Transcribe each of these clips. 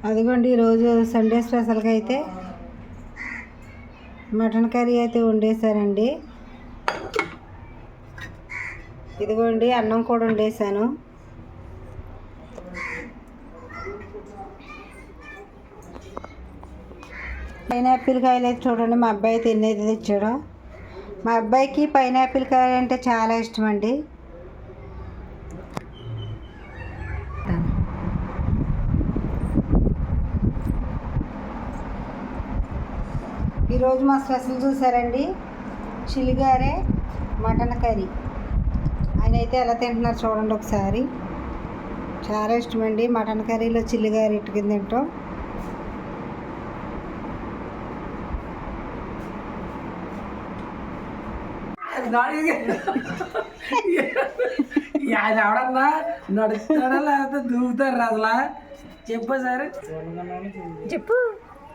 అదిగోండి ఈరోజు సండే స్పెషల్గా అయితే మటన్ కర్రీ అయితే వండేసానండి. ఇదిగోండి అన్నం కూడా వండేసాను. పైనాపిల్ కాయలు అయితే చూడండి, మా అబ్బాయి అయితే ఎన్ని అయితే తెచ్చాడో. మా అబ్బాయికి పైనాపిల్ కాయలు అంటే చాలా ఇష్టం అండి. ఈరోజు మా స్పెషల్ చూసారండి, చిలిగారే మటన్ కర్రీ. ఆయన అయితే ఎలా తింటున్నారు చూడండి ఒకసారి. చాలా ఇష్టం అండి మటన్ కర్రీలో చిల్లిగారే ఇట్టుకుని తింటాం. ఎవడన్నా నడుస్తాడా లేకపోతే దూకుతారు అసలు చెప్పు సార్ చెప్పు.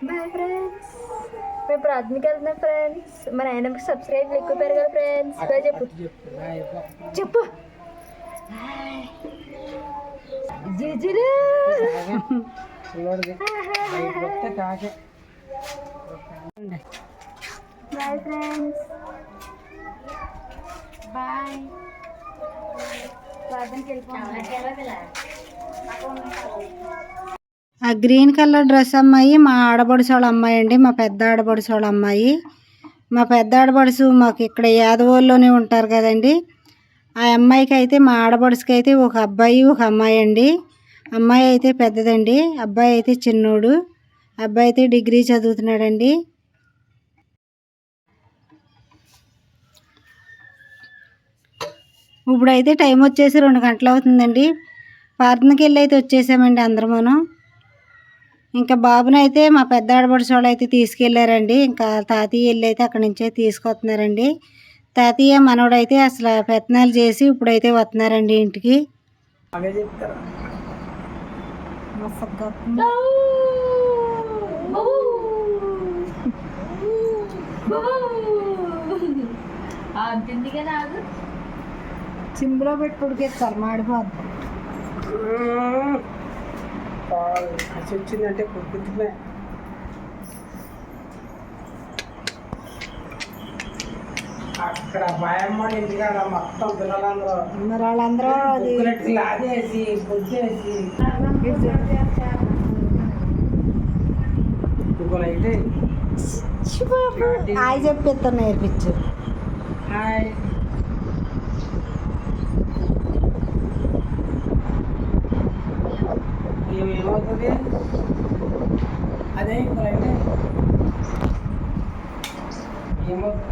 బాయ్ ఫ్రెండ్స్, మేము ప్రార్థనకి వెళ్తున్నాం ఫ్రెండ్స్. మన ఆయనకి సబ్స్క్రైబ్ ఎక్కువ పెరగాలి ఫ్రెండ్స్. బాయ్ చెప్పు చెప్పు. జీజులు బాయ్ ఫ్రెండ్స్, బాయ్. ప్రార్థనకి వెళ్ళిపోవాలి. ఆ గ్రీన్ కలర్ డ్రెస్ అమ్మాయి మా ఆడపడుచోళ్ళ అమ్మాయి అండి, మా పెద్ద ఆడపడుచోళ్ళ అమ్మాయి. మా పెద్ద ఆడపడుచు మాకు ఇక్కడ యాదవోల్లోనే ఉంటారు కదండి. ఆ అమ్మాయికి అయితే మా ఆడపడుచుకి అయితే ఒక అబ్బాయి ఒక అమ్మాయి అండి. అమ్మాయి అయితే పెద్దదండి, అబ్బాయి అయితే చిన్నోడు. అబ్బాయి అయితే డిగ్రీ చదువుతున్నాడండి. ఇప్పుడైతే టైం వచ్చేసి 2 గంటలు అవుతుందండి. ప్రార్థనకి వెళ్ళి అయితే వచ్చేసామండి అందరమును. ఇంకా బాబునైతే మా పెద్ద ఆడపడుచోళ్ళు అయితే తీసుకెళ్ళారండి. ఇంకా తాతయ్య వెళ్ళి అయితే అక్కడి నుంచే తీసుకొస్తున్నారండి. తాతయ్య మనోడైతే అసలు పెత్తనాలు చేసి ఇప్పుడైతే వస్తున్నారండి ఇంటికి. సింబులో పెట్టి ఉడికేస్తారు, మాడిపోద్ది. వచ్చిందంటే కుట్టుమే అక్కడ భయమ్మ ఇంటికాడ మొత్తం పిల్లలందరూ మరి వాళ్ళందరూ లాగేసి పొద్దేసి ఇంకోలైతే హాయ్ చెప్పిస్తాను, నేర్పించు. హాయ్ ఏమవుతుంది అదే ఇంకోలైతే ఏమవుతుంది.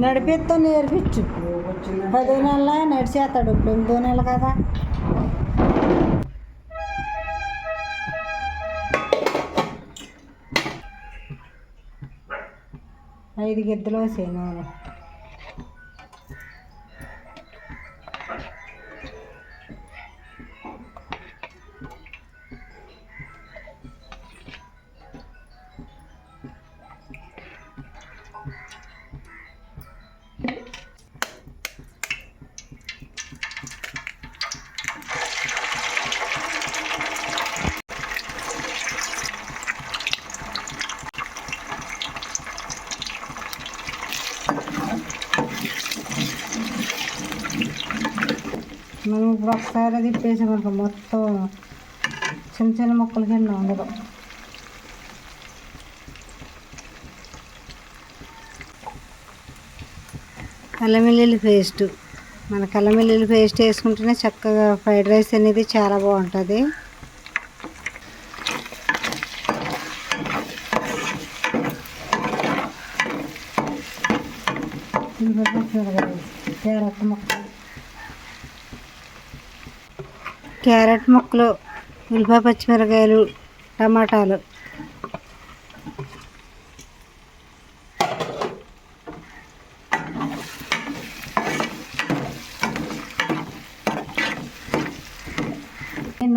నడిపిస్తా నేర్పించు. 10వ నెల నడిచేస్తాడు, ఇప్పుడు 8వ నెల కదా. ఐదు గిద్దలు వేసాయి నూనె. మనం ఇప్పుడు ఒకసారి తిప్పేసామనుకో మొత్తం చిన్న చిన్న ముక్కల కింద ఉండదు. అల్లం వెల్లుల్లి పేస్ట్, మనకు అల్లం వెల్లుల్లి పేస్ట్ వేసుకుంటేనే చక్కగా ఫ్రైడ్ రైస్ అనేది చాలా బాగుంటుంది. క్యారెట్ ముక్కలు, ఉల్లిపాయ పచ్చిమిరకాయలు, టమాటాలు,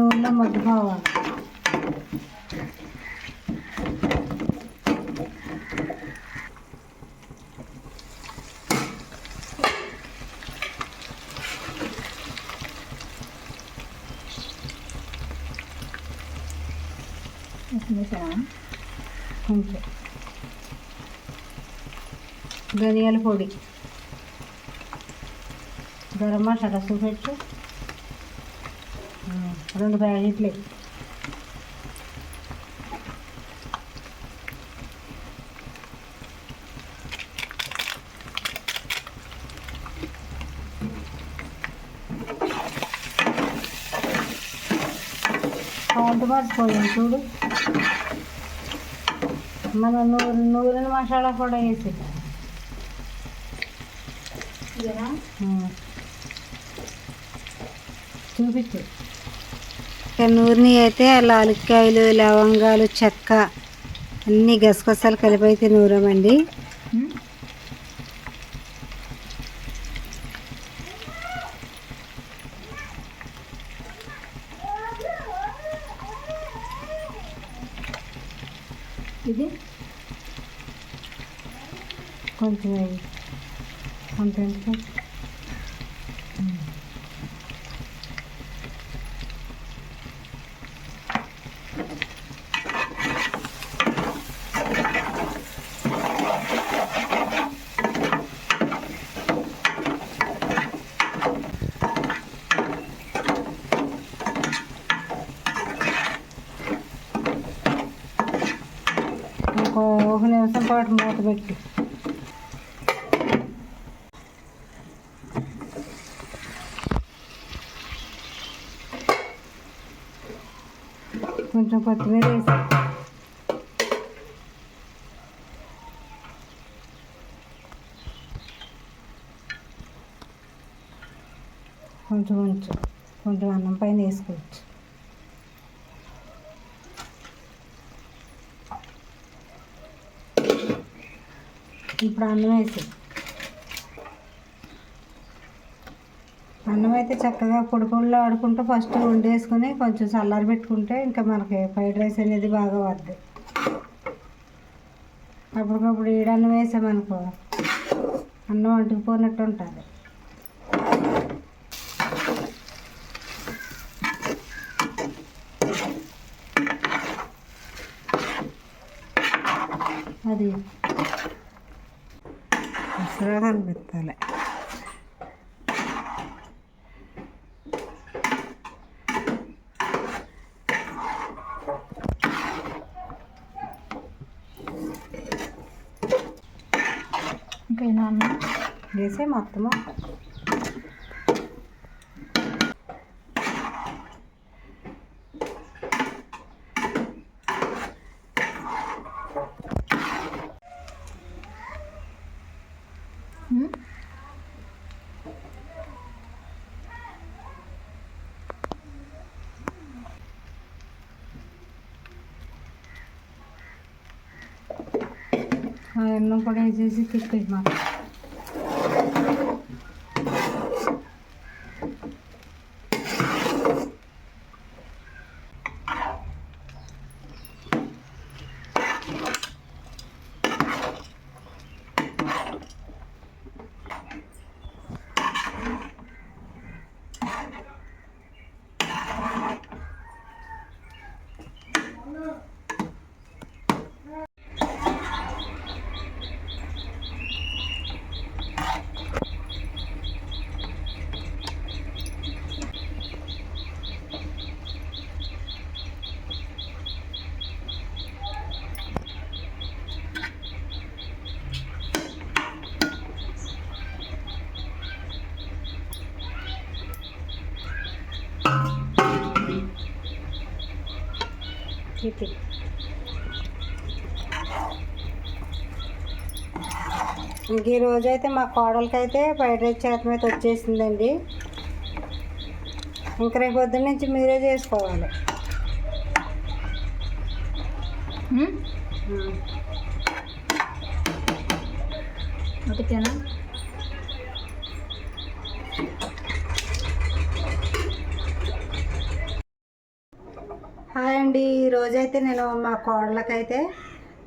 నూనెలో మగ్గిపోవాలి. కొంచెం ధనియాల పొడి, గరం మసాలా చూపెట్టు, 2 ప్యాకెట్లు. కౌంట్ మర్చిపోయాం చూడు. మన నూనె మసాలా కూడా వేసి చూపించు. నూనె అయితే లాలిక్కాయలు, లవంగాలు, చెక్క అన్నీ గసగసాలు కలిపి అయితే నూరామండి. ఇది కొంచెం అంత ఒక నిమిషం పాటు మూత పెట్టి కొంచెం కొత్తిమీర వేసి కొంచెం అన్నం పైన వేసుకోవచ్చు. ఇప్పుడు అన్నం వేసి అన్నం అయితే చక్కగా పొడి పొడిలో ఆడుకుంటూ ఫస్ట్ వండేసుకొని కొంచెం చల్లారి పెట్టుకుంటే ఇంకా మనకి ఫ్రైడ్ రైస్ అనేది బాగా వద్దు. అప్పటికప్పుడు ఈడన్నం వేసామనుకో అన్నం అంటుకుపోయినట్టు ఉంటుంది. అది అసలు కనిపిస్తాలే. ఇంకైనా వేసే మొత్తము అన్నం కూడా వేసేసి తిప్పేసి మాట. ఇది ఇంక ఈరోజు అయితే మా కోడలకి అయితే ఫ్రైడ్ రైస్ చేత మీద వచ్చేసిందండి. ఇంక రేపు పొద్దున్న నుంచి మీరే చేసుకోవాలి. ఓకేనా? అండి ఈరోజైతే నేను మా కోడలకైతే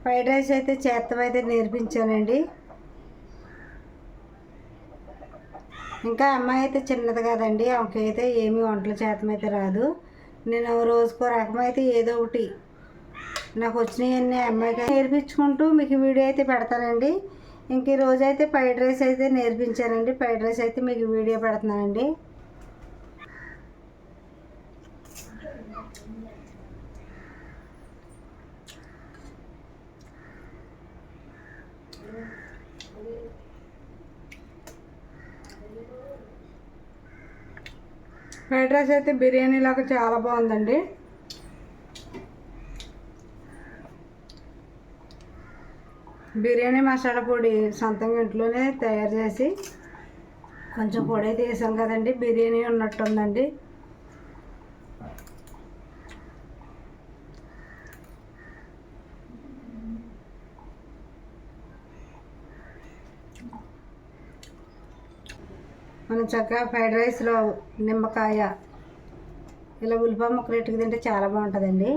ఫ్రైడ్ రైస్ అయితే చేత్తం అయితే నేర్పించానండి. ఇంకా అమ్మాయి అయితే చిన్నది కదండి, ఆమెకైతే ఏమీ వంటలు చేతం అయితే రాదు. నేను రోజుకో రకం అయితే ఏదో ఒకటి నాకు వచ్చినాయన్నీ అమ్మాయికి నేర్పించుకుంటూ మీకు వీడియో అయితే పెడతానండి. ఇంక ఈ రోజైతే ఫ్రైడ్ రైస్ అయితే నేర్పించానండి. ఫ్రైడ్ రైస్ అయితే మీకు వీడియో పెడుతున్నానండి. ఫ్రైడ్ రైస్ అయితే బిర్యానీ లాగా చాలా బాగుందండి. బిర్యానీ మసాలా పొడి సొంతంగా ఇంట్లోనే తయారు చేసి కొంచెం పొడి అయితే వేసాం కదండి, బిర్యానీ ఉన్నట్టుందండి. మనం చక్కగా ఫ్రైడ్ రైస్లో నిమ్మకాయ ఇలా ఉల్లిపాయ ముక్కలు ఎట్టుకు తింటే చాలా బాగుంటుందండి.